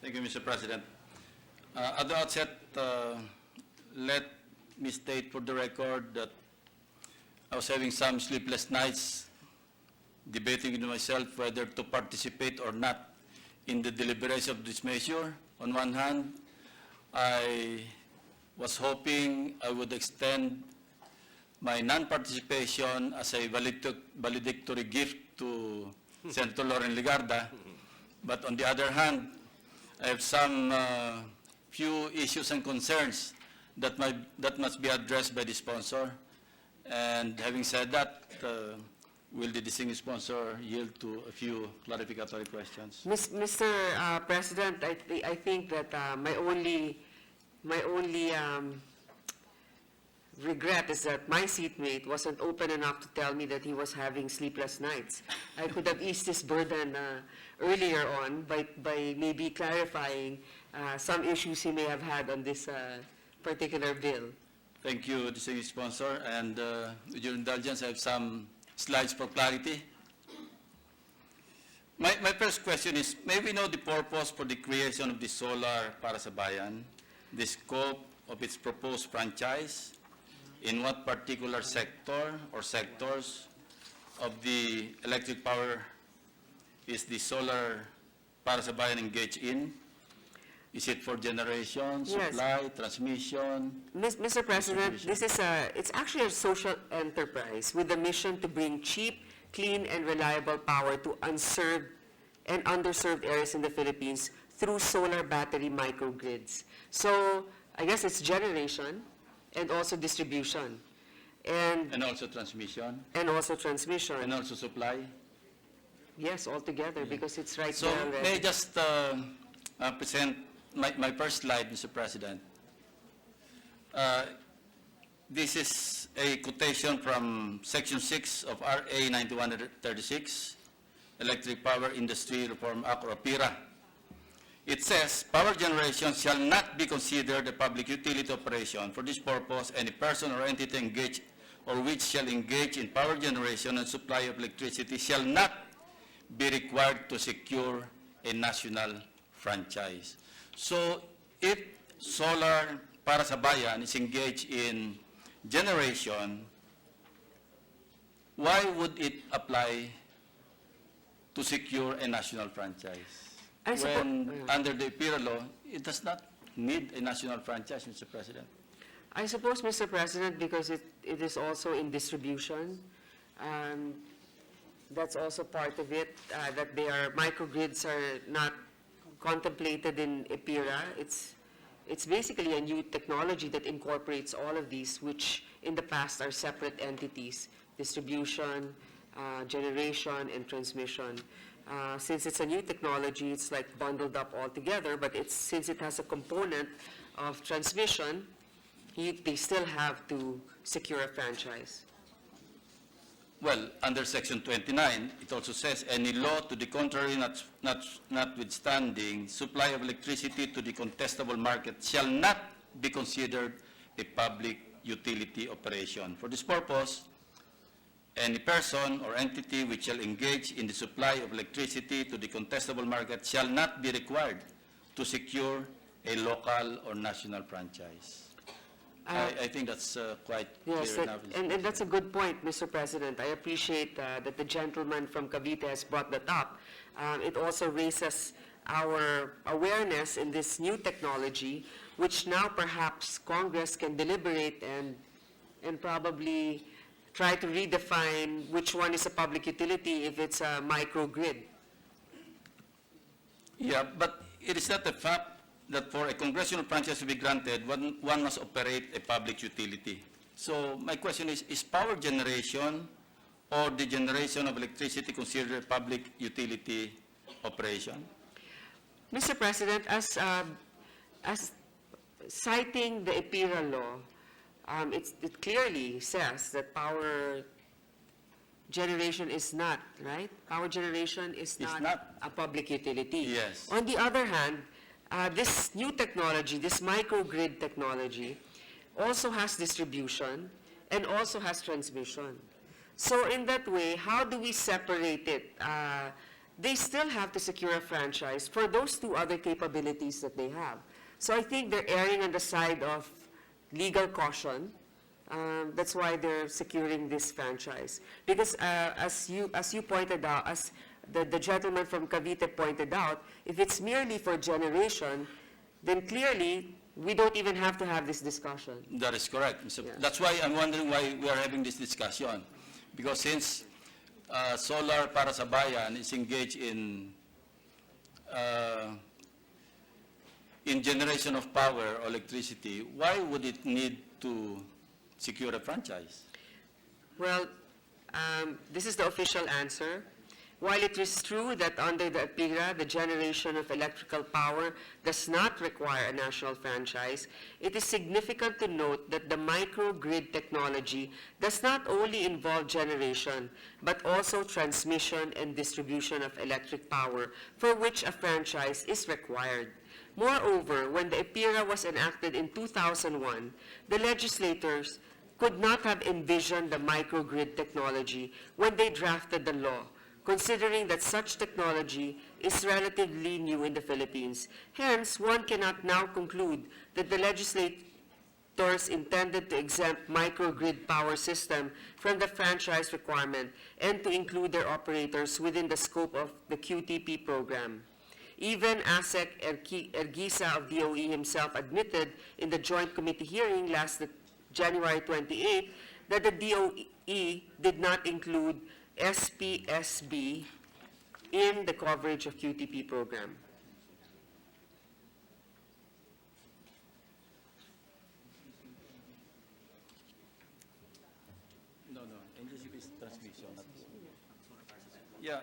Thank you, Mr. President. At the outset, let me state for the record that I was having some sleepless nights debating with myself whether to participate or not in the deliberation of this measure. On one hand, I was hoping I would extend my non-participation as a valedictory gift to Senator Loren Legarda, but on the other hand, I have some few issues and concerns that must be addressed by the sponsor. And having said that, will the distinguished sponsor yield to a few clarificatory questions? Mr. President, I think that my only regret is that my seatmate wasn't open enough to tell me that he was having sleepless nights. I could have eased this burden earlier on by maybe clarifying some issues he may have had on this particular bill. Thank you, distinguished sponsor. And with your indulgence, I have some slides for clarity. My first question is, may we know the purpose for the creation of the Solar Para sa Bayan, the scope of its proposed franchise, in what particular sector or sectors of the electric power is the Solar Para sa Bayan engaged in? Is it for generation, supply, transmission? Mr. President, it's actually a social enterprise with the mission to bring cheap, clean, and reliable power to unserved and underserved areas in the Philippines through solar battery microgrids. So I guess it's generation and also distribution. And also transmission? And also transmission. And also supply? Yes, altogether, because it's right So there already. may I just present my first slide, Mr. President. This is a quotation from Section 6 of RA 9136, Electric Power Industry Reform Act, or APIRA. It says, power generation shall not be considered a public utility operation. For this purpose, any person or entity engaged or which shall engage in power generation and supply of electricity shall not be required to secure a national franchise. So if Solar Para sa Bayan is engaged in generation, why would it apply to secure a national franchise? When under the APIRA law, it does not need a national franchise, Mr. President. I suppose, Mr. President, because it is also in distribution. That's also part of it, that microgrids are not contemplated in APIRA. It's basically a new technology that incorporates all of these, which in the past are separate entities: distribution, generation, and transmission. Since it's a new technology, it's like bundled up all together, but since it has a component of transmission, they still have to secure a franchise. Well, under Section 29, it also says, any law to the contrary notwithstanding, supply of electricity to the contestable market shall not be considered a public utility operation. For this purpose, any person or entity which shall engage in the supply of electricity to the contestable market shall not be required to secure a local or national franchise. I think that's quite yes, clear enough. And that's a good point, Mr. President. I appreciate that the gentleman from Cavite has brought that up. It also raises our awareness in this new technology, which now perhaps Congress can deliberate and probably try to redefine which one is a public utility if it's a microgrid. Yeah, but it is not a fact that for a congressional franchise to be granted, one must operate a public utility. So my question is power generation or the generation of electricity considered a public utility operation? Mr. President, as citing the APIRA law, it clearly says that power generation is not, right? Power generation is not a public utility. Yes. On the other hand, this new technology, this microgrid technology, also has distribution and also has transmission. So in that way, how do we separate it? they still have to secure a franchise for those two other capabilities that they have. So I think they're erring on the side of legal caution. That's why they're securing this franchise. Because as you pointed out, as the gentleman from Cavite pointed out, if it's merely for generation, then clearly we don't even have to have this discussion. That is correct. Mr. Yeah. That's why I'm wondering why we are having this discussion. Because since Solar para sa Bayan is engaged in generation of power or electricity, why would it need to secure a franchise? Well, this is the official answer. While it is true that under the APIRA, the generation of electrical power does not require a national franchise, it is significant to note that the microgrid technology does not only involve generation, but also transmission and distribution of electric power, for which a franchise is required. Moreover, when the APIRA was enacted in 2001, the legislators could not have envisioned the microgrid technology when they drafted the law, considering that such technology is relatively new in the Philippines. Hence, one cannot now conclude that the legislators intended to exempt microgrid power system from the franchise requirement and to include their operators within the scope of the QTP program. Even ASEC Ergisa of DOE himself admitted in the Joint Committee hearing last January 28 that the DOE did not include SPSB in the coverage of QTP program. No, NGCP is transmission. Yeah,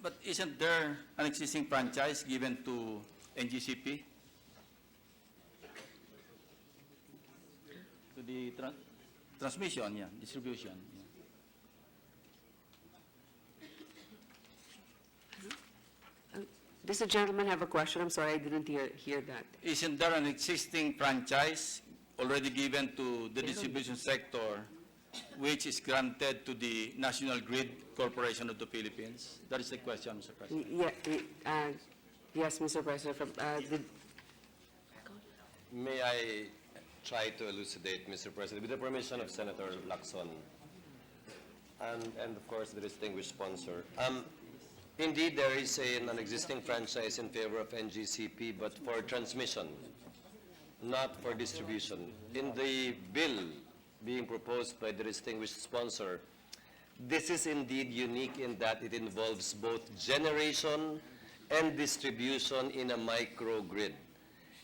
but isn't there an existing franchise given to NGCP? To the transmission, yeah, distribution. Yeah. Does the gentleman have a question? I'm sorry, I didn't hear that. Isn't there an existing franchise already given to the distribution sector, which is granted to the National Grid Corporation of the Philippines? That is the question, Mr. President. Yes, Mr. President. May I try to elucidate, Mr. President, with the permission of Senator Lacson and of course, the distinguished sponsor. Indeed, there is an existing franchise in favor of NGCP, but for transmission, not for distribution. In the bill being proposed by the distinguished sponsor, this is indeed unique in that it involves both generation and distribution in a microgrid.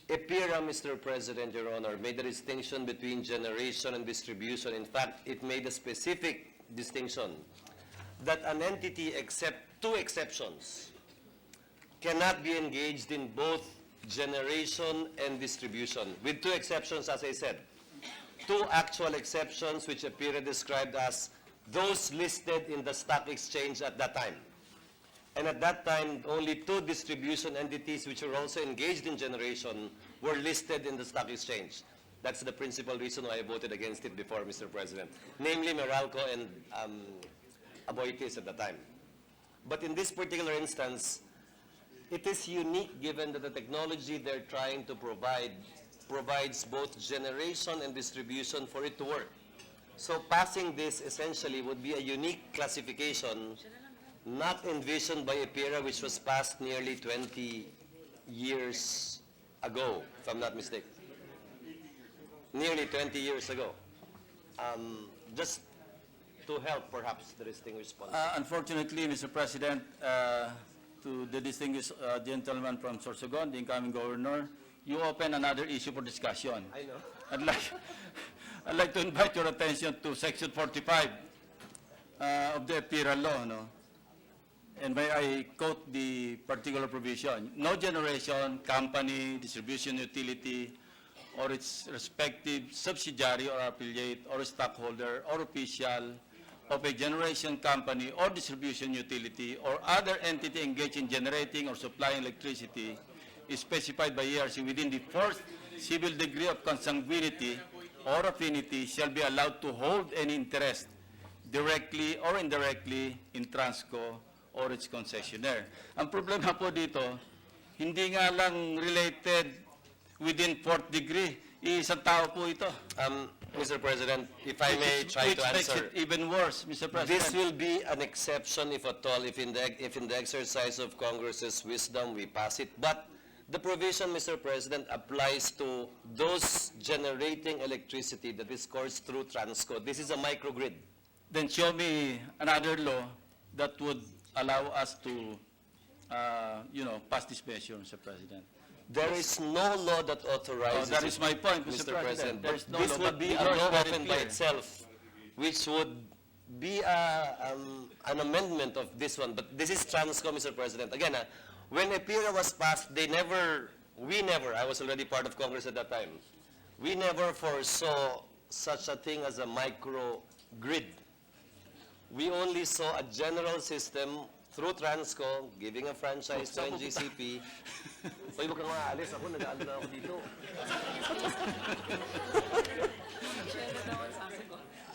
APIRA, Mr. President, Your Honor, made a distinction between generation and distribution. In fact, it made a specific distinction that an entity, except two exceptions, cannot be engaged in both generation and distribution, with two exceptions, as I said. Two actual exceptions which APIRA described as those listed in the stock exchange at that time. And at that time, only two distribution entities which were also engaged in generation were listed in the stock exchange. That's the principal reason why I voted against it before, Mr. President. Namely, Meralco and Aboitiz at the time. But in this particular instance, it is unique given that the technology they're trying to provide provides both generation and distribution for it to work. So passing this essentially would be a unique classification not envisioned by APIRA, which was passed nearly 20 years ago, if I'm not mistaken. Nearly 20 years ago. Just to help, perhaps, the distinguished sponsor. Unfortunately, Mr. President, to the distinguished gentleman from Sorsogon, the incoming governor, you open another issue for discussion. I know. I'd like to invite your attention to Section 45 of the APIRA law, no? And may I quote the particular provision? No generation, company, distribution utility, or its respective subsidiary or affiliate or stockholder or official of a generation company or distribution utility or other entity engaged in generating or supplying electricity is specified by ERC within the first civil degree of consanguinity or affinity shall be allowed to hold any interest directly or indirectly in Transco or its concessionaire. Ang problema po dito, hindi nga lang related within fourth degree. Isang tao po ito. Mr. President, if I may try Which to makes answer. it even worse, Mr. President. This will be an exception, if at all, if in the exercise of Congress's wisdom, we pass it. But the provision, Mr. President, applies to those generating electricity that is coursed through Transco. This is a microgrid. Then show me another law that would allow us to, pass this measure, Mr. President. There is no law that authorizes That is my point, Mr. Mr. President. There is no This law, would but be the a law is law very often by clear. itself, which would be an amendment of this one. But this is Transco, Mr. President. Again, when EPIRA was passed, we never, I was already part of Congress at that time, we never foresaw such a thing as a microgrid. We only saw a general system through Transco, giving a franchise to NGCP. Uy, huwag kang maalis. Ako, nag-aalo na ako dito.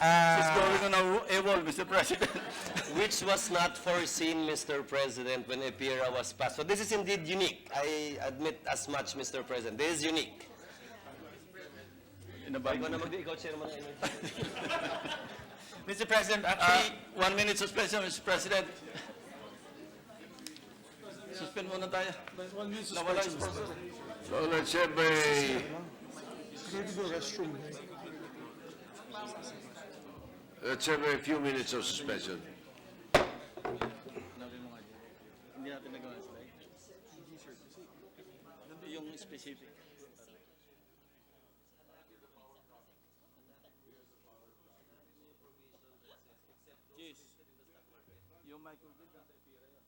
It's going on a wall, Mr. President. Which was not foreseen, Mr. President, when EPIRA was passed. So this is indeed unique. I admit as much, Mr. President. This is unique. In the Ikaw Bible. na ikaw chairman ng Mr. President, actually, 1 minute suspension, Mr. President. Suspend muna tayo. 1 minute Nawala yung suspension. sponsor. So let's have a, Go to the restroom. let's have a few minutes of suspension. Hindi natin nagawa yung slide. Yung specific. Yes. Yung microgrid nasa EPIRA yun.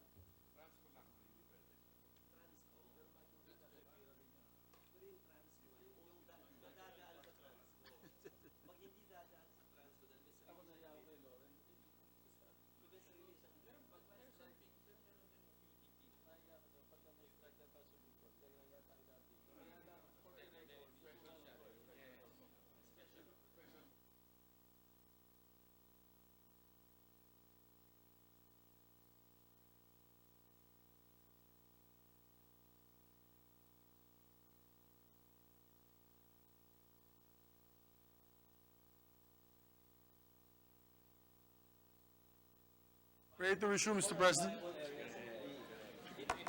Ready to resume, Mr. President?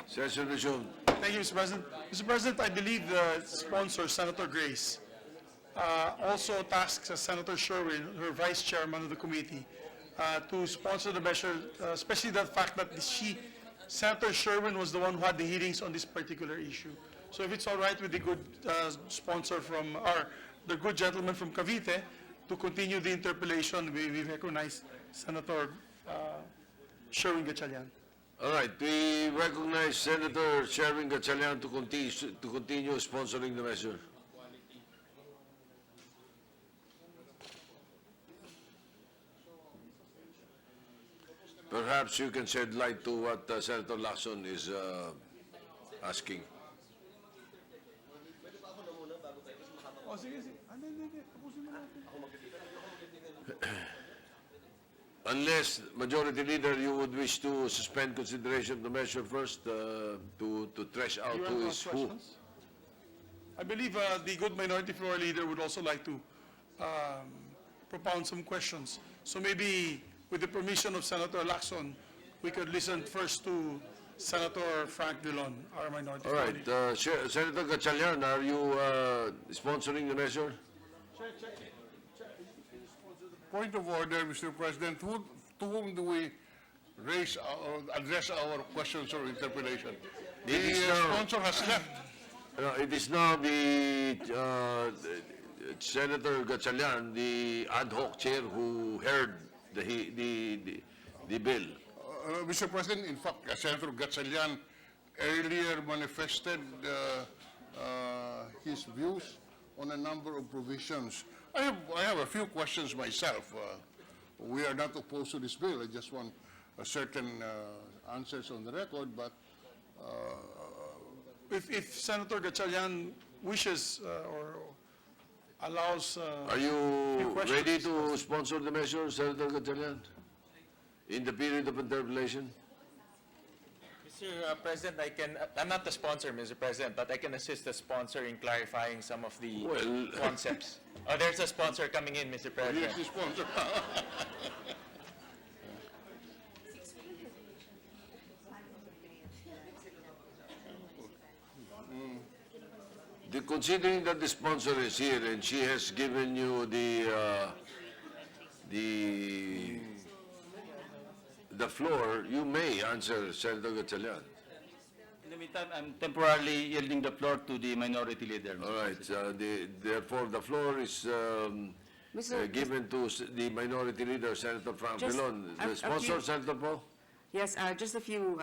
Session resumed. Thank you, Mr. President. Mr. President, I believe the sponsor, Senator Grace, also tasks Senator Sherwin, her vice chairman of the committee, to sponsor the measure, especially the fact that Senator Sherwin was the one who had the hearings on this particular issue. So if it's all right with the good sponsor from, or the good gentleman from Cavite, to continue the interpellation, we recognize Senator Sherwin Gatchalian. All right, we recognize Senator Sherwin Gatchalian to continue sponsoring the measure. Perhaps you can shed light to what Senator Lacson is asking. Oh, sige, sige. Hindi. Tapusin mo natin. Unless, Majority Leader, you would wish to suspend consideration of the measure first to thresh out You who have is who. questions? I believe the good minority floor leader would also like to propound some questions. So maybe with the permission of Senator Lacson, we could listen first to Senator Frank Dillon, our minority All floor right, leader. Senator Gatchalian, are you sponsoring the measure? Point of order, Mr. President. To whom do we raise or address our questions or interpellation? The It is now- sponsor has left. It is now the Senator Gatchalian, the ad hoc chair, who heard the bill. Mr. President, in fact, Senator Gatchalian earlier manifested his views on a number of provisions. I have a few questions myself. We are not opposed to this bill. I just want certain answers on the record, but If Senator Gatchalian wishes or allows, Are Few you questions. ready to sponsor the measure, Senator Gatchalian? In the period of interpellation? Mr. President, I'm not the sponsor, Mr. President, but I can assist the sponsor in clarifying some of the Well- concepts. Oh, there's a sponsor coming in, Mr. President. Here's the sponsor. Considering that the sponsor is here and she has given you the floor, you may answer Senator Gatchalian. In the meantime, I'm temporarily yielding the floor to the minority leader. All right, therefore, the floor is given to the minority leader, Senator Frank Just Drilon. a The sponsor, few- Senator Poe? Yes, just a few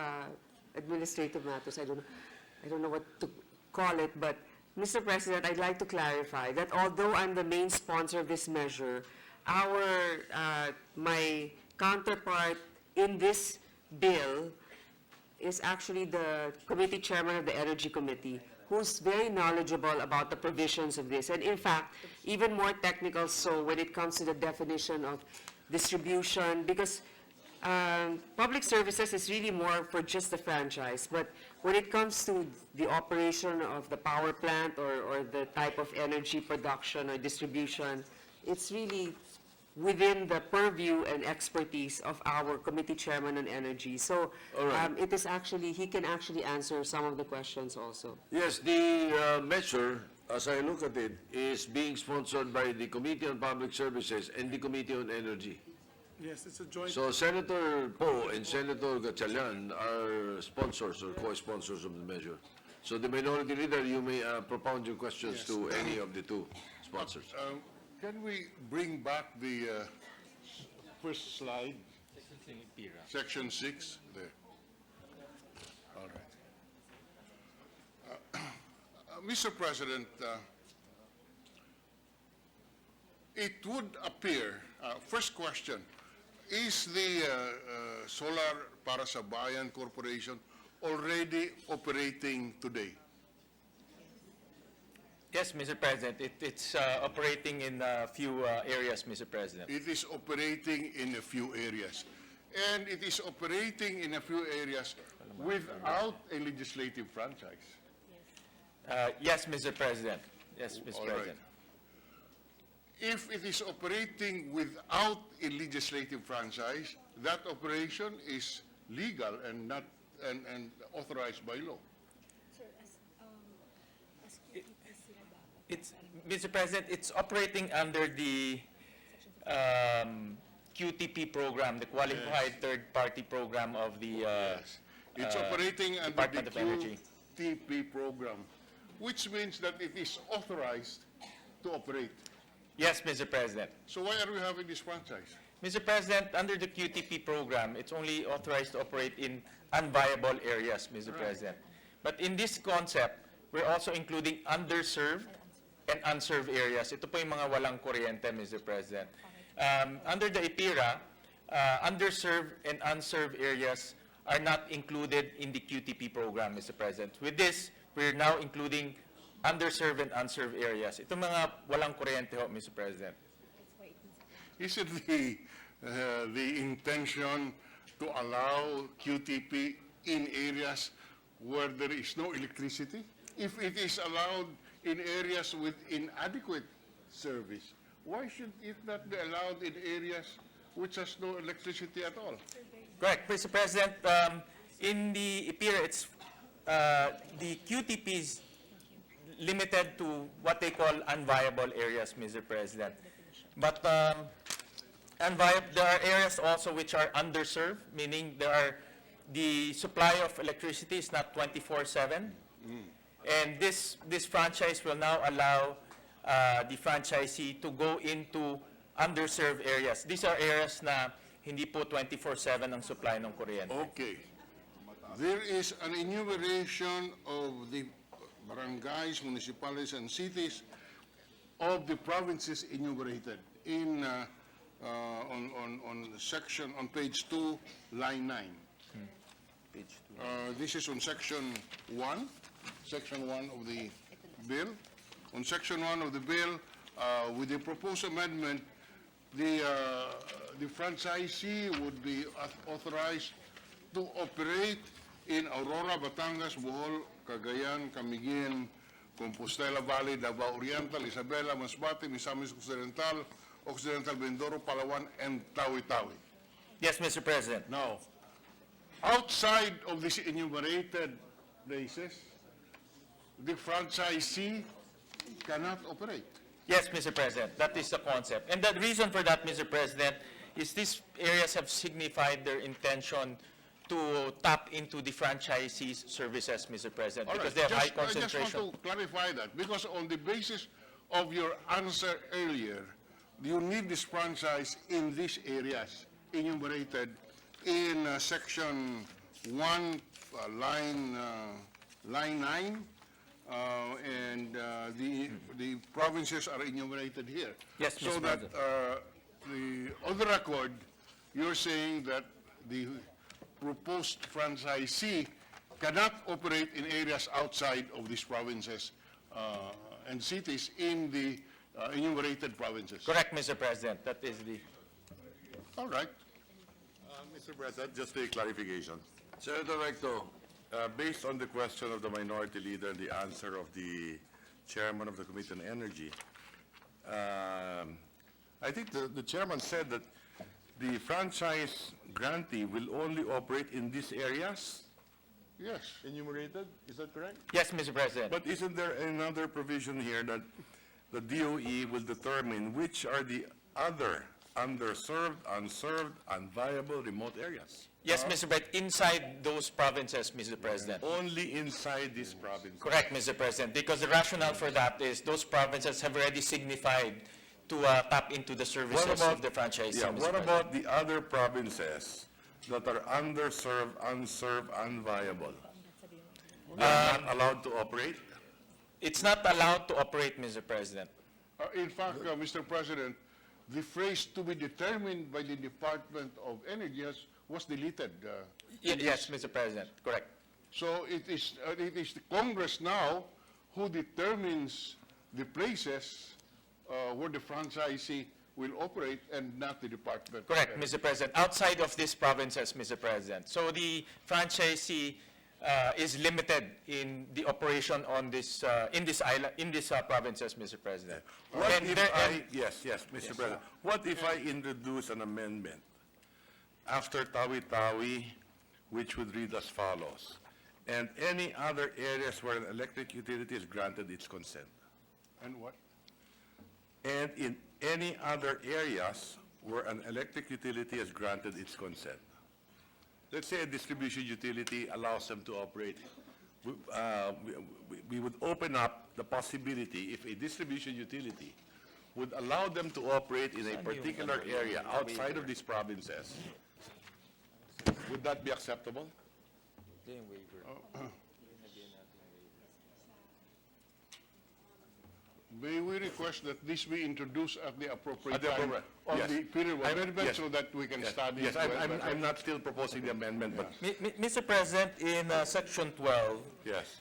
administrative matters. I don't know what to call it, but Mr. President, I'd like to clarify that although I'm the main sponsor of this measure, my counterpart in this bill is actually the committee chairman of the Energy Committee, who's very knowledgeable about the provisions of this. And in fact, even more technical so when it comes to the definition of distribution, because public services is really more for just the franchise, but when it comes to the operation of the power plant or the type of energy production or distribution, it's really within the purview and expertise of our committee chairman on energy. So it is actually, he can actually answer some of the questions also. Yes, the measure, as I look at it, is being sponsored by the Committee on Public Services and the Committee on Energy. Yes, it's a joint. So Senator Poe and Senator Gatchalian are sponsors or co-sponsors of the measure. So the minority leader, you may propound your questions to any of the two sponsors. Can we bring back the first slide? Section 6, there. All right. Mr. President, it would appear, first question, is the solar para sa Bayan Corporation already operating today? Yes, Mr. President, it's operating in a few areas, Mr. President. It is operating in a few areas. And it is operating in a few areas without a legislative franchise. Yes, Mr. President. Yes, Mr. All right. President. If it is operating without a legislative franchise, that operation is legal and not and authorized by law. Mr. President, it's operating under the QTP program, the Qualified Third Party Program of the It's operating under Department of the Energy. QTP program, which means that it is authorized to operate. Yes, Mr. President. So why are we having this franchise? Mr. President, under the QTP program, it's only authorized to operate in unviable areas, Mr. President. But in this concept, we're also including underserved and unserved areas. Ito po yung mga walang kuryente, Mr. President. Under the IPIRA, underserved and unserved areas are not included in the QTP program, Mr. President. With this, we're now including underserved and unserved areas. Ito mga walang kuryente ho, Mr. President. Is it the intention to allow QTP in areas where there is no electricity? If it is allowed in areas with inadequate service, why should it not be allowed in areas which has no electricity at all? Correct, Mr. President. In the IPIRA, it's the QTP is limited to what they call unviable areas, Mr. President. But there are areas also which are underserved, meaning the supply of electricity is not 24/7. And this franchise will now allow the franchisee to go into underserved areas. These are areas na hindi po 24/7 ang supply ng kuryente. Okay. There is an enumeration of the barangays, municipalities, and cities of the provinces enumerated in on page 2, line 9. This is on section 1 of the bill. On section 1 of the bill, with the proposed amendment, the franchisee would be authorized to operate in Aurora, Batangas, Bohol, Cagayan, Camiguin, Compostela Valley, Davao Oriental, Isabela, Masbate, Misamis Occidental, Occidental Mindoro, Palawan, and Tawi-Tawi. Yes, Mr. President. Now, outside of these enumerated places, the franchisee cannot operate. Yes, Mr. President, that is the concept. And the reason for that, Mr. President, is these areas have signified their intention to tap into the franchisees' services, Mr. President, All because right, they have high I just concentration. want to clarify that, because on the basis of your answer earlier, you need this franchise in these areas enumerated in section 1, line 9, and the provinces are enumerated here. Yes, So Mr. that, on the record, you're saying that the proposed franchisee cannot operate in areas outside of these provinces and cities in the enumerated provinces. Correct, Mr. President, that is the... All right. Mr. President, just a clarification. Senator Recto, Based on the question of the minority leader and the answer of the chairman of the Committee on Energy, I think the chairman said that the franchise grantee will only operate in these areas Yes. enumerated. Is that correct? Yes, Mr. President. But isn't there another provision here that the DOE will determine which are the other underserved, unserved, unviable remote areas? Yes, Mr. President, inside those provinces, Mr. President. Only inside this province. Correct, Mr. President, because the rationale for that is those provinces have already signified to tap into the services of the franchisee, Yeah, Mr. what President. about the other provinces that are underserved, unserved, unviable? They are not allowed to operate? It's not allowed to operate, Mr. President. In fact, Mr. President, the phrase "to be determined by the Department of Energy" was deleted. Yes, Mr. President, correct. So it is the Congress now who determines the places where the franchisee will operate and not the department. Correct, Mr. President, outside of these provinces, Mr. President. So the franchisee is limited in the operation on this, in this island, in these provinces, Mr. President. What And if there- yes, Mr. President. What if I introduce an amendment after Tawi-Tawi, which would read as follows, and any other areas where an electric utility is granted its consent? And what? And in any other areas where an electric utility has granted its consent. Let's say a distribution utility allows them to operate. We would open up the possibility if a distribution utility would allow them to operate in a particular area outside of these provinces. Would that be acceptable? May we request that this be introduced at the appropriate At the time appropriate- on yes. the period of I'm- amendment yes. so that we can study Yes, it well. I'm not still proposing the amendment, but Mr. President, in section 12, yes.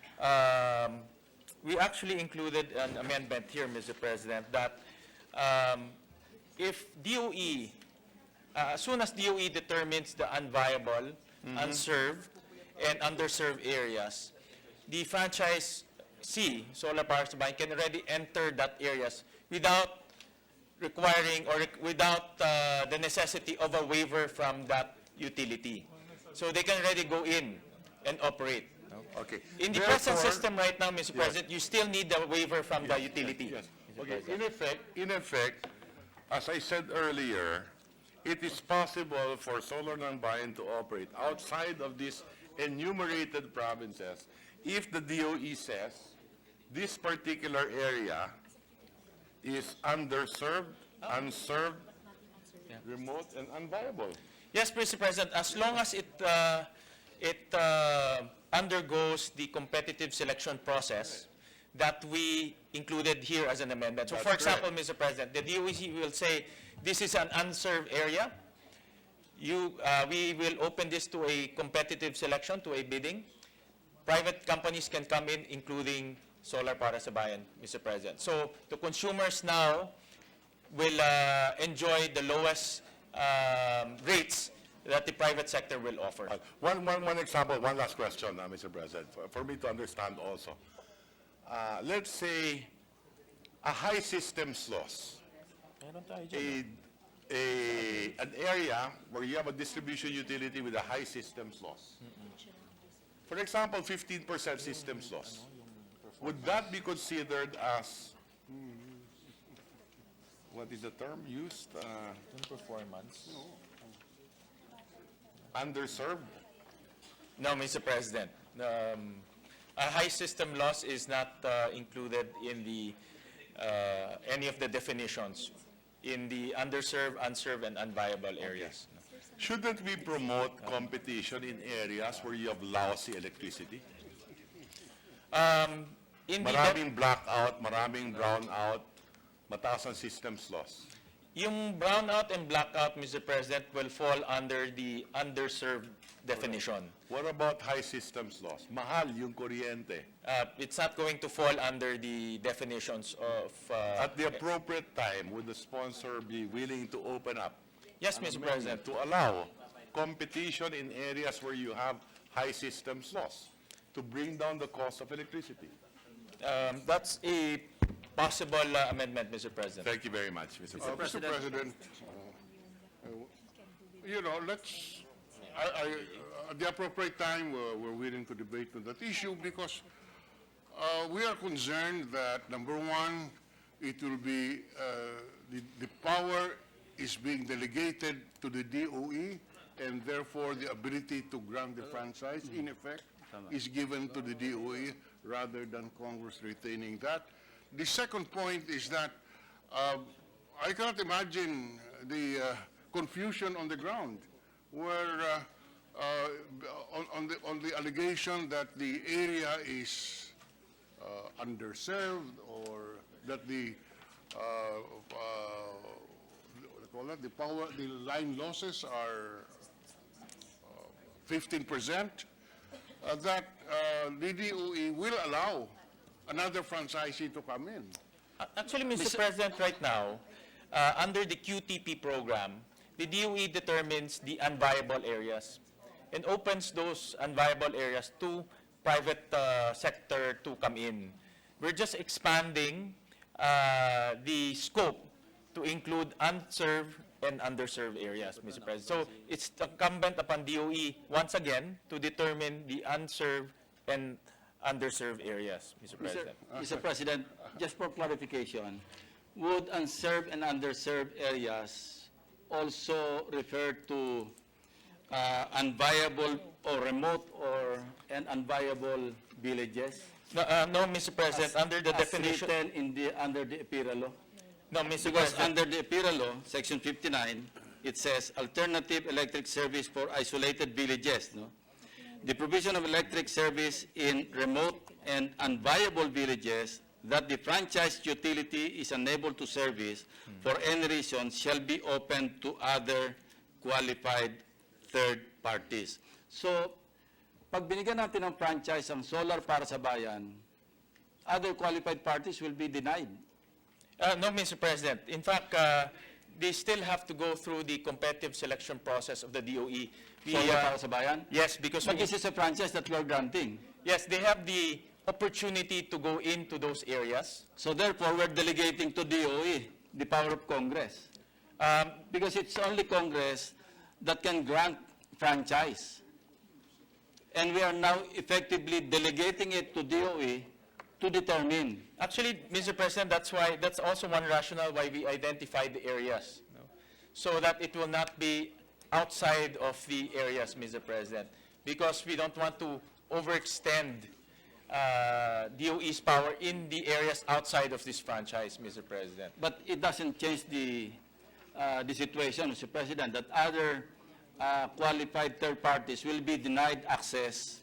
we actually included an amendment here, Mr. President, that if DOE, as soon as DOE determines the unviable, unserved, and underserved areas, the franchisee, Solar Power Supply, can already enter that areas without requiring or without the necessity of a waiver from that utility. So they can already go in and operate. Okay. In the present Therefore- system right now, Mr. President, you still need the waiver from the utility. Yes. Okay, in effect, as I said earlier, it is possible for Solar Non-Bayan to operate outside of these enumerated provinces if the DOE says this particular area is underserved, unserved, remote, and unviable. Yes, Mr. President, as long as it undergoes the competitive selection process that we included here as an amendment. So, for That's example, Mr. President, the DOE will say, this is an unserved area. We will open this to a competitive selection, to a bidding. Private companies can come in, including Solar Para sa Bayan, Mr. President. So, the consumers now will enjoy the lowest rates that the private sector will offer. One example, one last question, Mr. President, for me to understand also. Let's say a high systems loss, an area where you have a distribution utility with a high systems loss. For example, 15% systems loss. Would that be considered as, what is the term used? Performance. Underserved? No, Mr. President. A high system loss is not included in the any of the definitions in the underserved, unserved, and unviable areas. Shouldn't we promote competition in areas where you have lousy electricity? In the Maraming blackout, maraming brownout, mataas ang systems loss. yung brownout and blackout, Mr. President, will fall under the underserved definition. What about high systems loss? Mahal yung kuryente. It's not going to fall under the definitions of... At the appropriate time, would the sponsor be willing to open up yes, Mr. President. to allow competition in areas where you have high systems loss to bring down the cost of electricity? That's a possible amendment, Mr. President. Thank you very much, Mr. President. Mr. President, you know, at the appropriate time, we're willing to debate on that issue because we are concerned that, number one, it will be, the power is being delegated to the DOE, and therefore the ability to grant the franchise, in effect, is given to the DOE rather than Congress retaining that. The second point is that I cannot imagine the confusion on the ground where on the allegation that the area is underserved or that the the line losses are 15%, that the DOE will allow another franchisee to come in. Actually, Mr. President, right now, under the QTP program, the DOE determines the unviable areas and opens those unviable areas to private sector to come in. We're just expanding the scope to include unserved and underserved areas, Mr. President. So it's incumbent upon DOE, once again, to determine the unserved and underserved areas, Mr. President. Mr. President, just for clarification, would unserved and underserved areas also refer to unviable or remote and unviable villages? No, Mr. President, under the As definition... written under the EPIRA law? No, Mr. Because President. under the EPIRA law, section 59, it says alternative electric service for isolated villages, no? The provision of electric service in remote and unviable villages that the franchised utility is unable to service for any reason shall be open to other qualified third parties. So, pag binigyan natin ng franchise ang solar para sa bayan, other qualified parties will be denied. No, Mr. President. In fact, they still have to go through the competitive selection process of the DOE. Solar para sa bayan? Yes, because But this is a franchise that we are granting. yes, they have the opportunity to go into those areas. So therefore, we're delegating to DOE the power of Congress. Because it's only Congress that can grant franchise. And we are now effectively delegating it to DOE to determine. Actually, Mr. President, that's also one rationale why we identified the areas, no? So that it will not be outside of the areas, Mr. President, because we don't want to overextend DOE's power in the areas outside of this franchise, Mr. President. But it doesn't change the situation, Mr. President, that other qualified third parties will be denied access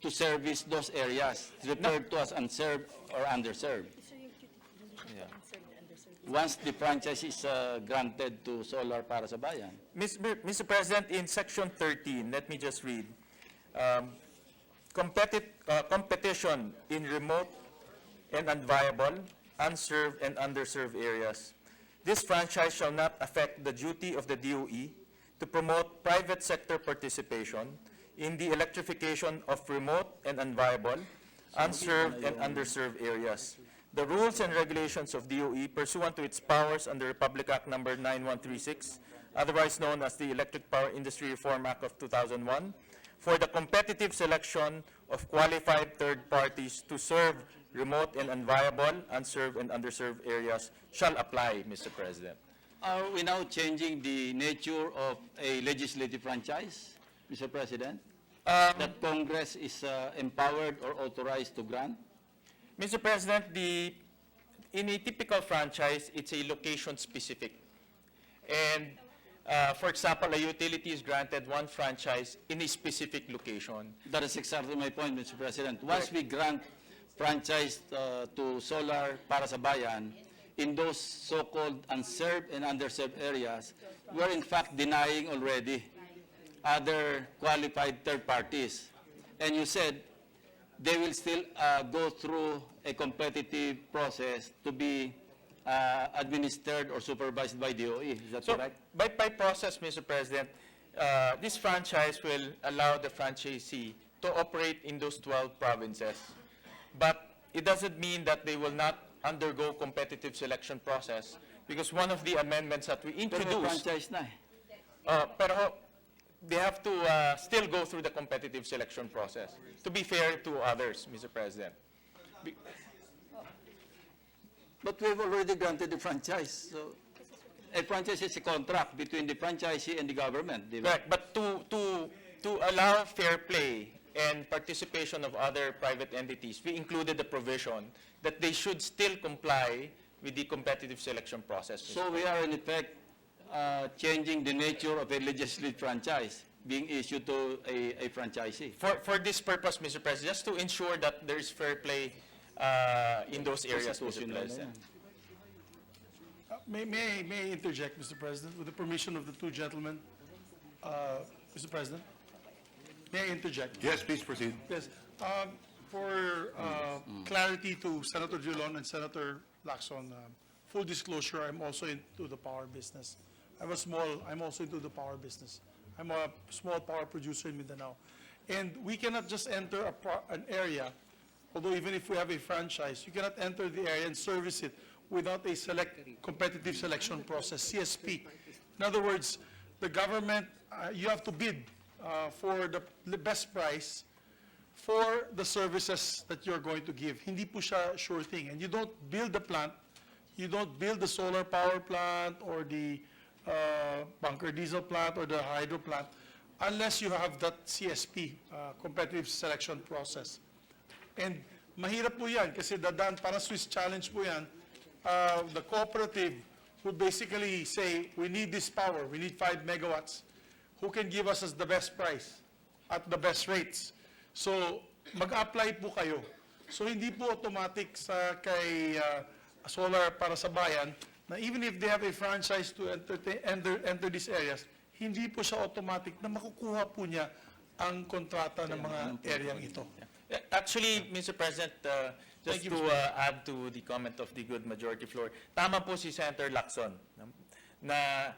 to service those areas referred to as unserved or underserved. Once the franchise is granted to solar para sa bayan. Mr. President, in section 13, let me just read. Competition in remote and unviable, unserved and underserved areas. This franchise shall not affect the duty of the DOE to promote private sector participation in the electrification of remote and unviable, unserved and underserved areas. The rules and regulations of DOE pursuant to its powers under Republic Act Number 9136, otherwise known as the Electric Power Industry Reform Act of 2001, for the competitive selection of qualified third parties to serve remote and unviable, unserved and underserved areas shall apply, Mr. President. Are we now changing the nature of a legislative franchise, Mr. President? That Congress is empowered or authorized to grant? Mr. President, in a typical franchise, it's a location-specific. And, for example, a utility is granted one franchise in a specific location. That is exactly my point, Mr. President. Once we grant franchise to solar para sa bayan, in those so-called unserved and underserved areas, we're in fact denying already other qualified third parties. And you said they will still go through a competitive process to be administered or supervised by DOE. Is that So, correct? by process, Mr. President, this franchise will allow the franchisee to operate in those 12 provinces. But it doesn't mean that they will not undergo competitive selection process, because one of the amendments that we Pero may introduced, franchise na eh. pero they have to still go through the competitive selection process, to be fair to others, Mr. President. But we've already granted the franchise. So a franchise is a contract between the franchisee and the government. Di ba? Correct, but to allow fair play and participation of other private entities, we included the provision that they should still comply with the competitive selection process. Mr. So we are in effect changing the nature of a legislative franchise being issued to a franchisee. For this purpose, Mr. President, just to ensure that there is fair play in those areas, Mr. Constitutional na President. yan. May I interject, Mr. President, with the permission of the two gentlemen? Mr. President, may I interject? Yes, please proceed. Yes. For clarity to Senator Drilon and Senator Lacson, full disclosure, I'm also into the power business. I'm also into the power business. I'm a small power producer in Mindanao. And we cannot just enter an area, although even if we have a franchise, you cannot enter the area and service it without a competitive selection process, CSP. In other words, the government, you have to bid for the best price for the services that you're going to give. Hindi po siya sure thing. And you don't build the plant, you don't build the solar power plant or the bunker diesel plant or the hydro plant unless you have that CSP, competitive selection process. And mahirap po yan kasi dadaan, para Swiss challenge po yan, the cooperative would basically say, we need this power, we need 5 megawatts. Who can give us the best price at the best rates? So, mag-apply po kayo. So, hindi po automatic sa kay solar para sa bayan na even if they have a franchise to enter these areas, hindi po siya automatic na makukuha po niya ang kontrata ng mga areang ito. Actually, Mr. President, just to add to the comment of the good majority floor, tama po si Senator Lacson na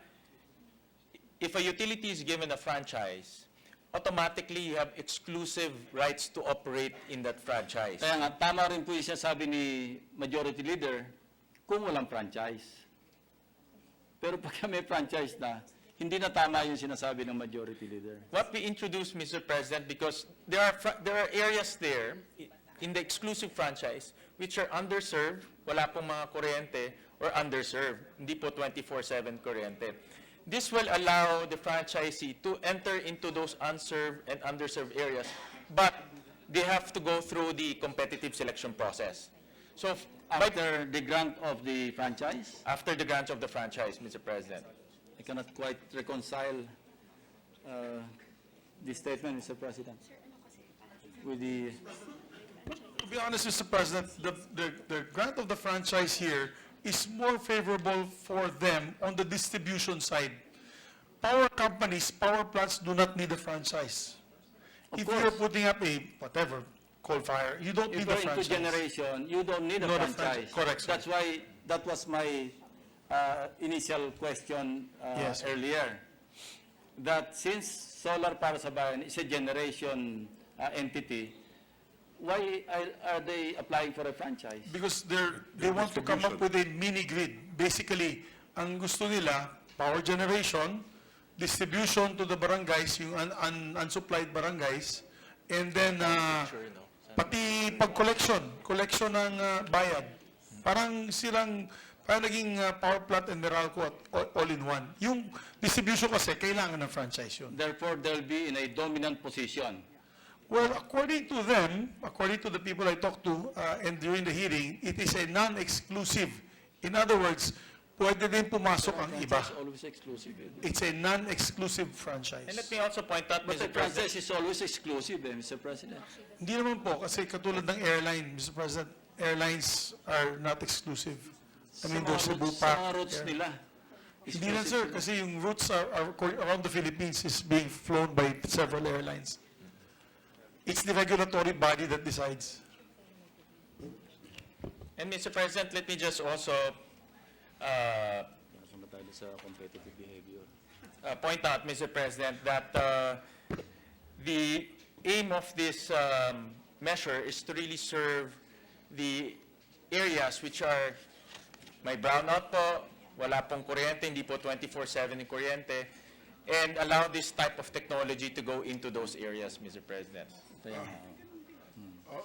if a utility is given a franchise, automatically you have exclusive rights to operate in that franchise. Kaya nga, tama rin po yung sinasabi ni Majority Leader kung walang franchise. Pero pag may franchise na, hindi na tama yung sinasabi ng Majority Leader. What we introduced, Mr. President, because there are areas there in the exclusive franchise which are underserved, wala pong mga kuryente, or underserved, hindi po 24/7 kuryente. This will allow the franchisee to enter into those unserved and underserved areas, but they have to go through the competitive selection process. So, After the grant of the franchise, after the grant of the franchise, Mr. President. I cannot quite reconcile this statement, Mr. President, with the... To be honest, Mr. President, the grant of the franchise here is more favorable for them on the distribution side. Power companies, power plants do not need a franchise. Of If course. you're putting up a, whatever, coal fire, you don't If need a you're into franchise. generation, you don't need a Not a franchise. franchise. Correct, sir. That's why, that was my initial question Yes, sir. earlier. that since Solar para sa Bayan is a generation entity, why are they applying for a franchise? Because they want to come up with a mini grid. Basically, ang gusto nila, power generation, distribution to the barangays, yung unsupplied barangays, and then pati collection ng bayad. Parang naging power plant and Meralco all in one. Yung distribution kasi, kailangan ng franchise yun. Therefore, they'll be in a dominant position. Well, according to them, according to the people I talked to, and during the hearing, it is a non-exclusive. In other words, pwede din pumasok ang iba. Franchise is always exclusive. It's a non-exclusive franchise. And let me also point out, But the Mr. President, franchise is always exclusive, Mr. President. Hindi naman po, kasi katulad ng airline, Mr. President, airlines are not exclusive. I mean, there's a Sa mga Bupak. routes nila. Hindi na, sir, kasi yung routes are around the Philippines is being flown by several airlines. It's the regulatory body that decides. and Mr. President, let me just also point out, Mr. President, that the aim of this measure is to really serve the areas which are may brownout po, wala pong kuryente, hindi po 24/7 yung kuryente, and allow this type of technology to go into those areas, Mr. President.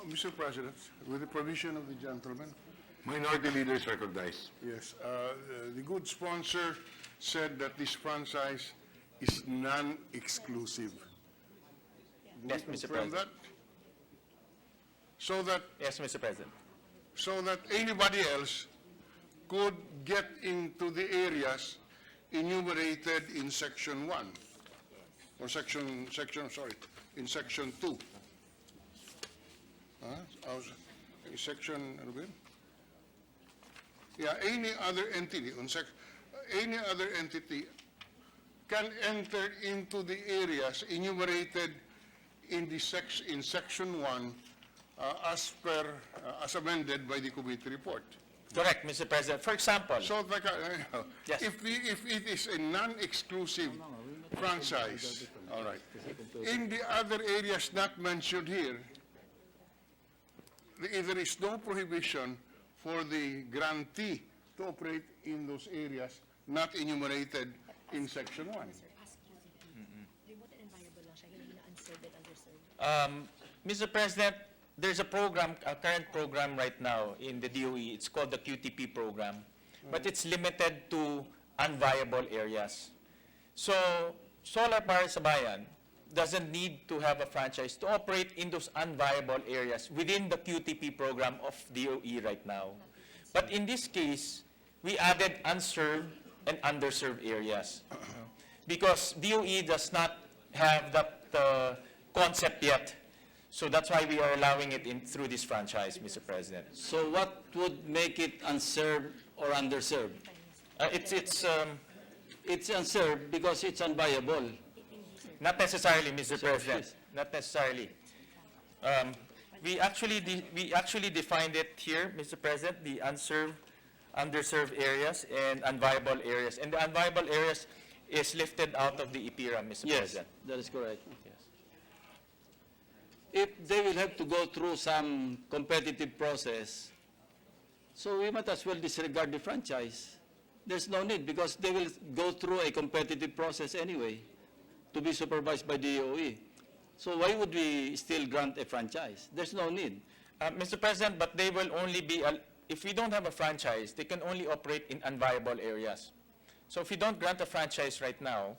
Mr. President, with the permission of the gentleman, Minority leaders recognized. yes, the good sponsor said that this franchise is non-exclusive. Do Yes, we Mr. confirm President. that? Yes, Mr. President. So that anybody else could get into the areas enumerated in Section 1, or in Section 2. In Section, ano ba yun? Yeah, any other entity, any other entity can enter into the areas enumerated in Section 1 as amended by the committee report. Correct, Mr. President. For example, So, Yes. if it is a non-exclusive franchise, all right, in the other areas not mentioned here, there is no prohibition for the grantee to operate in those areas not enumerated in Section 1. Mr. President, there's a program, a current program right now in the DOE. It's called the QTP program, but it's limited to unviable areas. So, Solar para sa Bayan doesn't need to have a franchise to operate in those unviable areas within the QTP program of DOE right now. But in this case, we added unserved and underserved areas. Because DOE does not have that concept yet. So that's why we are allowing it in through this franchise, Mr. President. So what would make it unserved or underserved? It's It's unserved because it's unviable. not necessarily, Mr. So, President. yes. Not necessarily. We actually defined it here, Mr. President, the unserved, underserved areas and unviable areas. And the unviable areas is lifted out of the IPIRA, Mr. Yes, President. that is correct. If they will have to go through some competitive process, so we might as well disregard the franchise. There's no need because they will go through a competitive process anyway to be supervised by DOE. So why would we still grant a franchise? There's no need. Mr. President, but they will only be, if we don't have a franchise, they can only operate in unviable areas. So if you don't grant a franchise right now,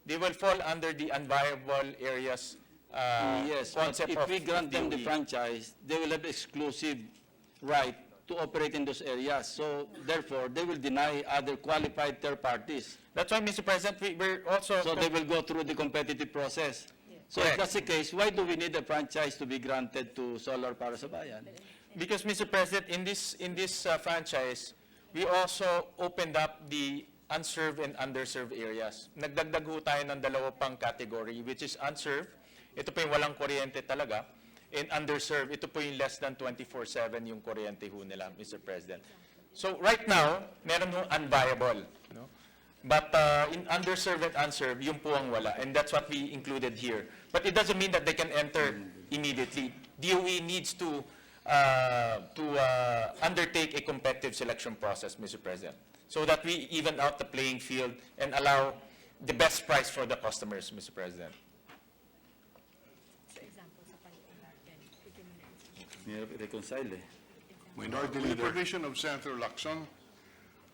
they will fall under the unviable areas Yes, but concept if of we grant them the DOE. franchise, they will have exclusive right to operate in those areas. So therefore, they will deny other qualified third parties. That's why, Mr. President, we're also... So they will go through the competitive process. So if Correct. that's the case, why do we need a franchise to be granted to Solar para sa Bayan? Because, Mr. President, in this franchise, we also opened up the unserved and underserved areas. Nagdagdag ho tayo ng dalawa pang category, which is unserved. Ito po yung walang kuryente talaga. And underserved, ito po yung less than 24/7 yung kuryente ho nila, Mr. President. So right now, meron ho unviable. No? But in underserved and unserved, yung po ang wala. And that's what we included here. But it doesn't mean that they can enter immediately. DOE needs to undertake a competitive selection process, Mr. President, so that we even out the playing field and allow the best price for the customers, Mr. President. Mahirap i-reconcile eh. Minority Leader. In the provision of Senator Lacson,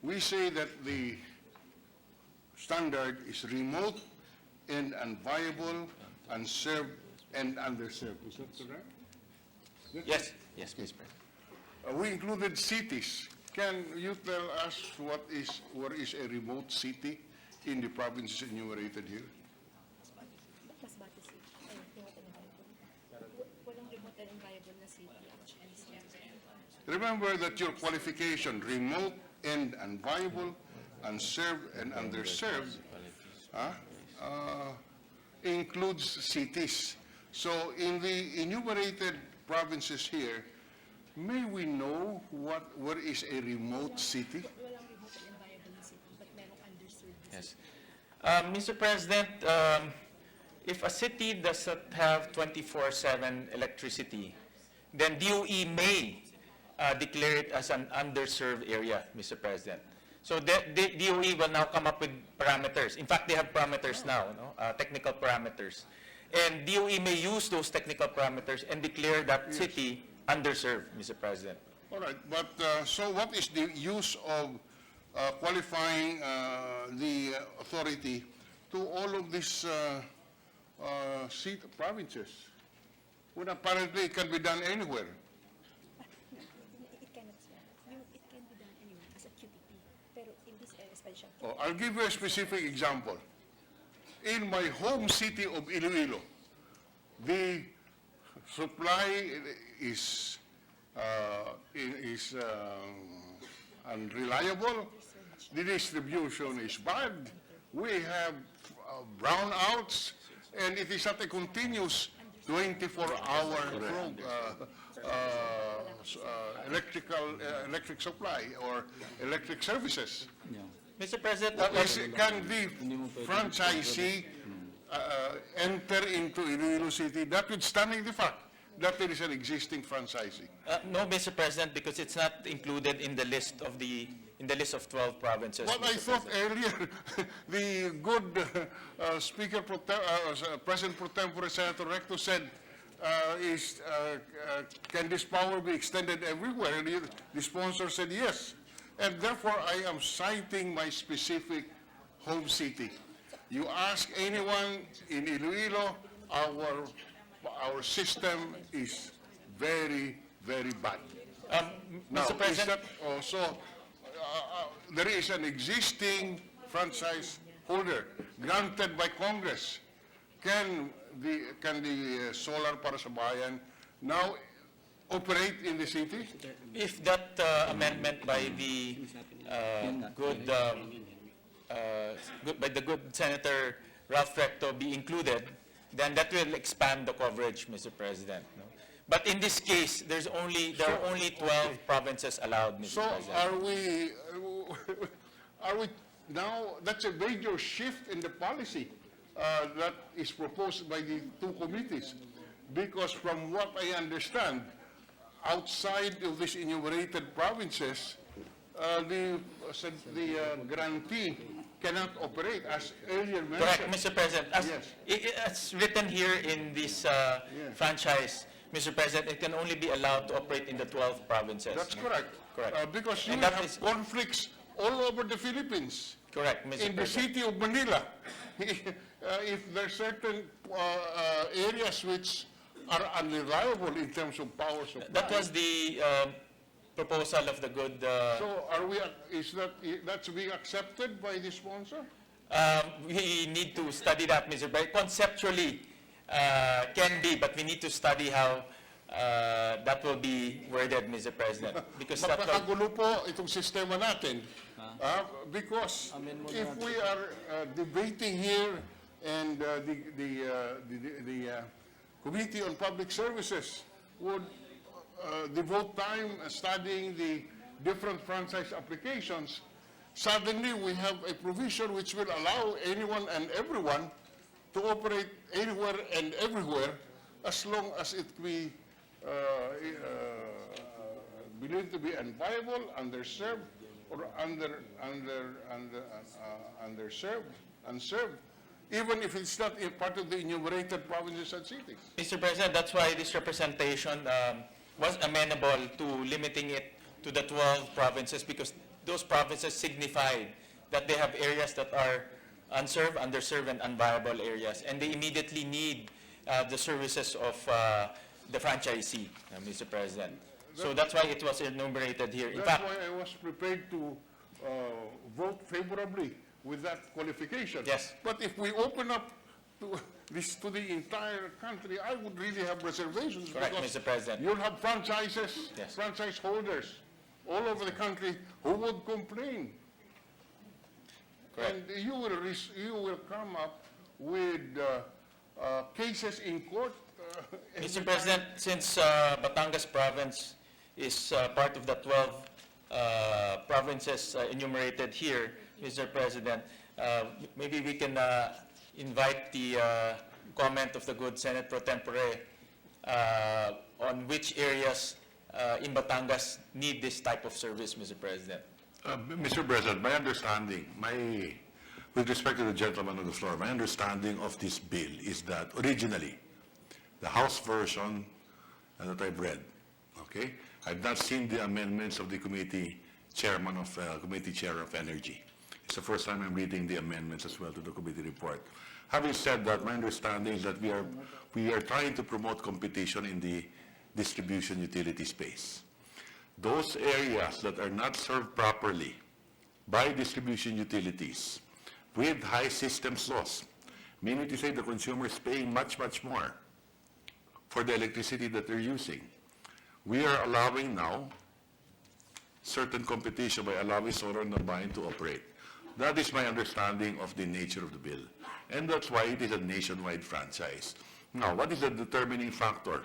we say that the standard is remote and unviable, unserved, and underserved. Is that correct? Yes, yes, Mr. President. We included cities. Can you tell us where is a remote city in the provinces enumerated here? Mas bata si, remote and viable. Walang remote and viable na city actually. Remember that your qualification, remote and unviable, unserved and underserved, includes cities. So in the enumerated provinces here, may we know where is a remote city? Walang remote and viable na city, but merong underserved. Yes. Mr. President, if a city doesn't have 24/7 electricity, then DOE may declare it as an underserved area, Mr. President. So the DOE will now come up with parameters. In fact, they have parameters now, technical parameters. And DOE may use those technical parameters and declare that city underserved, Mr. President. All right, but so what is the use of qualifying the authority to all of these provinces? When apparently it can be done anywhere. It cannot, it can be done anywhere as a QTP. Pero in this area, special. Oh, I'll give you a specific example. In my home city of Iloilo, the supply is unreliable. The distribution is bad. We have brownouts, and it is not a continuous 24-hour electric supply or electric services. Mr. President, Can the franchisee enter into Iloilo City, notwithstanding the fact that there is an existing franchisee? no, Mr. President, because it's not included in the list of 12 provinces. What I Mr. thought President. earlier, the good President Pro Tempore Senator Recto said, can this power be extended everywhere? And the sponsor said yes. And therefore, I am citing my specific home city. You ask anyone in Iloilo, our system is very, very bad. Now, Mr. President, there is an existing franchise holder granted by Congress. Can the solar para sa bayan now operate in the city? if that amendment by the good Senator Ralph Recto be included, then that will expand the coverage, Mr. President. No? But in this case, there are only 12 provinces allowed, Mr. So President. are we now, that's a major shift in the policy that is proposed by the two committees. Because from what I understand, outside of these enumerated provinces, the grantee cannot operate as earlier mentioned. Correct, Mr. President. As Yes. it's written here in this franchise, Mr. President, it can only be allowed to operate in the 12 provinces. That's correct. Correct. Because you And that have is- conflicts all over the Philippines. Correct, Mr. In the President. city of Manila, if there are certain areas which are unreliable in terms of power supply. That was the proposal of the good. So that's being accepted by the sponsor? We need to study that, Mr. President. Conceptually, can be, but we need to study how that will be worded, Mr. President. Because that will, Magkakagulo po itong sistema natin. Because if we are debating here and the Committee on Public Services would devote time studying the different franchise applications, suddenly we have a provision which will allow anyone and everyone to operate anywhere and everywhere as long as it be believed to be unviable, underserved, or unserved, even if it's not a part of the enumerated provinces and cities. Mr. President, that's why this representation was amenable to limiting it to the 12 provinces, because those provinces signified that they have areas that are unserved, underserved, and unviable areas, and they immediately need the services of the franchisee, Mr. President. So that's why it was enumerated here. In That's fact, why I was prepared to vote favorably with that qualification. Yes. But if we open up to this to the entire country, I would really have reservations. Correct, because Mr. President. You'll have franchises, Yes. franchise holders all over the country who would complain. Correct. And you will come up with cases in court. Mr. President, since Batangas province is part of the 12 provinces enumerated here, Mr. President, maybe we can invite the comment of the good Senate Pro Tempore on which areas in Batangas need this type of service, Mr. President. Mr. President, my understanding, with respect to the gentleman on the floor, my understanding of this bill is that originally, the House version that I've read, okay? I've not seen the amendments of the committee chair of energy. It's the first time I'm reading the amendments as well to the committee report. Having said that, my understanding is that we are trying to promote competition in the distribution utility space. Those areas that are not served properly by distribution utilities with high systems loss, meaning to say the consumer is paying much, much more for the electricity that they're using. We are allowing now certain competition by allowing solar non-buying to operate. That is my understanding of the nature of the bill. And that's why it is a nationwide franchise. Now, what is the determining factor?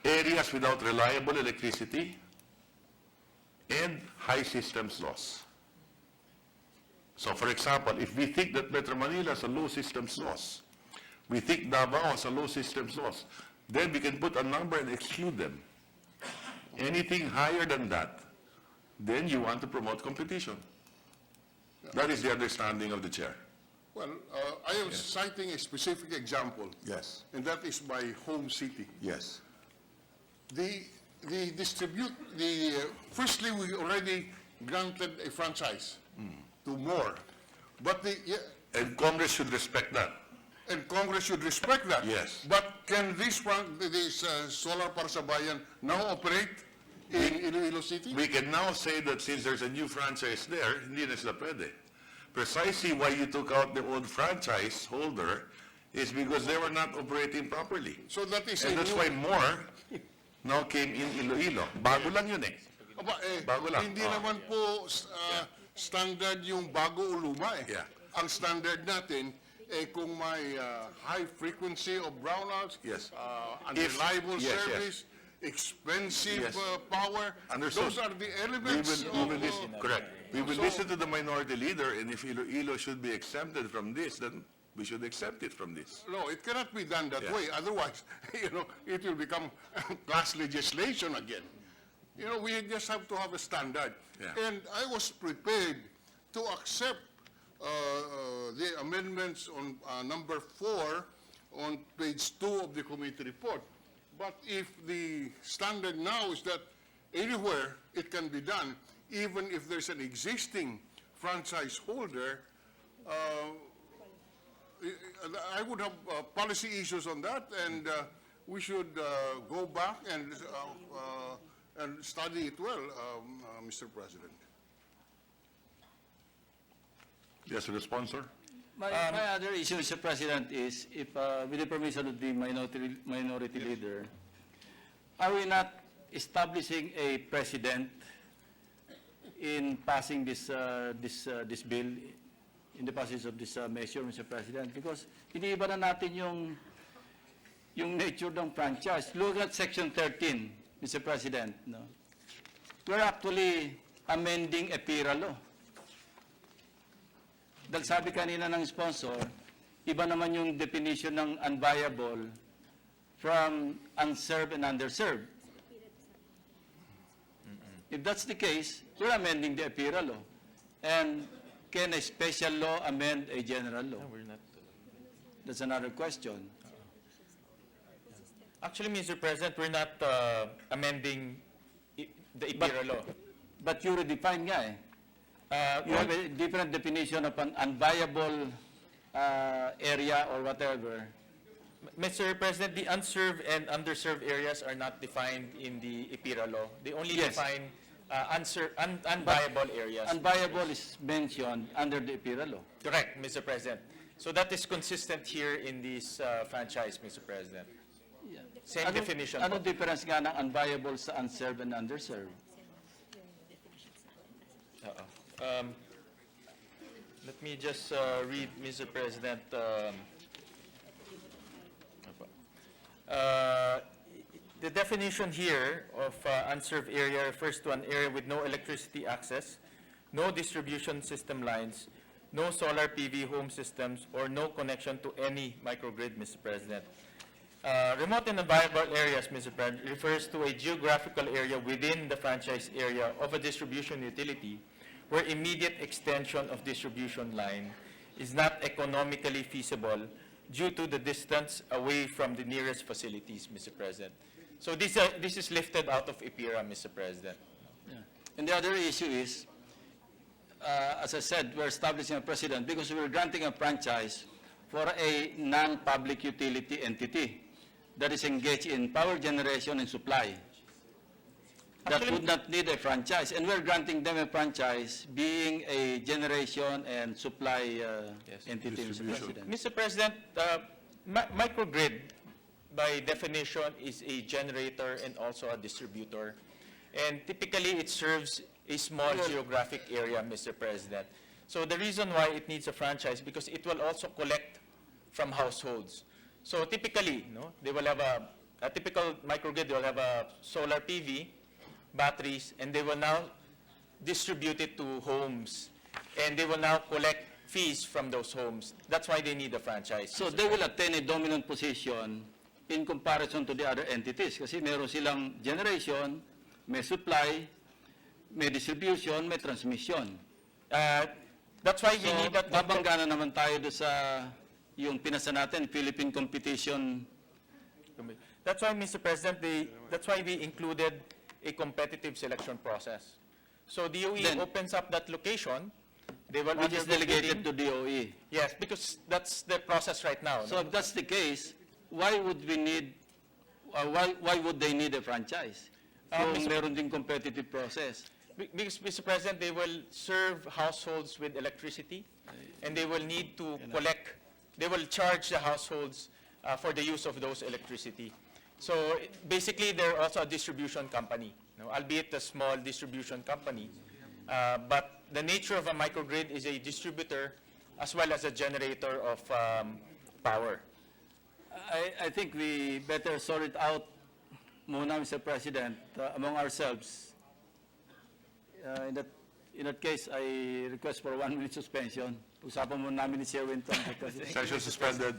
Areas without reliable electricity and high systems loss. So, for example, if we think that Metro Manila has a low systems loss, we think Davao has a low systems loss, then we can put a number and exclude them. Anything higher than that, then you want to promote competition. That is the understanding of the chair. Well, I am citing a specific example. Yes. And that is my home city. Yes. Firstly, we already granted a franchise to more. But And Congress should respect that. and Congress should respect that. Yes. But can this solar para sa bayan now operate in Iloilo City? We can now say that since there's a new franchise there, hindi na sila pwede. Precisely why you took out the old franchise holder is because they were not operating properly. So that is And that's why more now came in Iloilo. Bago lang yun eh. Bago lang. Hindi naman po standard yung bago o luma eh. Yeah. Ang standard natin, kung may high frequency of brownouts, Yes. unreliable Yes, yes. service, expensive Yes. Power, Understood. those are the We elements will listen, correct. We will So- listen to the minority leader, and if Iloilo should be exempted from this, then we should accept it from this. No, it cannot be done that Yeah. way. Otherwise, it will become class legislation again. We just have to have a standard. Yeah. And I was prepared to accept the amendments on number 4 on page 2 of the committee report. But if the standard now is that anywhere it can be done, even if there's an existing franchise holder, I would have policy issues on that, and we should go back and study it well, Mr. President. Yes, the sponsor? My other issue, Mr. President, is if, with the permission of the minority leader, are we not establishing a precedent in passing this bill, in the passage of this measure, Mr. President? Because iniiba na natin yung nature ng franchise. Look at Section 13, Mr. President. No? We're actually amending a PIRA law. Dahil sabi kanina ng sponsor, iba naman yung definition ng unviable from unserved and underserved. If that's the case, we're amending the APIRA law. And can a special law amend a general law? We're not. That's another question. Actually, Mr. President, we're not amending the IPIRA law. But you redefine nga eh. You have a different definition of an unviable area or whatever. Mr. President, the unserved and underserved areas are not defined in the IPIRA law. They only Yes. define unviable areas. Unviable is mentioned under the APIRA law. Correct, Mr. President. So that is consistent here in this franchise, Mr. President. Same definition. Ano po. difference nga ng unviable sa unserved and underserved? Oo. Let me just read, Mr. President. The definition here of unserved area refers to an area with no electricity access, no distribution system lines, no solar PV home systems, or no connection to any microgrid, Mr. President. Remote and unviable areas, Mr. President, refers to a geographical area within the franchise area of a distribution utility where immediate extension of distribution line is not economically feasible due to the distance away from the nearest facilities, Mr. President. So this is lifted out of IPIRA, Mr. President. And the other issue is, as I said, we're establishing a precedent because we're granting a franchise for a non-public utility entity that is engaged in power generation and supply. That Actually- would not need a franchise. And we're granting them a franchise being a generation and supply entity, Mr. President. Mr. President, microgrid, by definition, is a generator and also a distributor. And typically, it serves a small geographic area, Mr. President. So the reason why it needs a franchise, because it will also collect from households. So typically, they will have a typical microgrid will have a solar PV, batteries, and they will now distribute it to homes. And they will now collect fees from those homes. That's why they need a franchise. So they will attain a dominant position in comparison to the other entities kasi meron silang generation, may supply, may distribution, may transmission. That's why we So, need that. babangga na naman tayo doon sa yung pinasa natin, Philippine Competition. That's why, Mr. President, that's why we included a competitive selection process. So DOE Then- opens up that location. They will Which is undergo delegated bidding. to DOE. Yes, because that's the process right now. So if that's the case, why would we need, why would they need a franchise? Kung Mr. meron din competitive process. Because, Mr. President, they will serve households with electricity, and they will need to collect, they will charge the households for the use of those electricity. So basically, they're also a distribution company, albeit a small distribution company. But the nature of a microgrid is a distributor as well as a generator of power. I think we better sort it out muna, Mr. President, among ourselves. In that case, I request for 1 minute suspension. Usapan muna namin ni Sir Winton. Session suspended.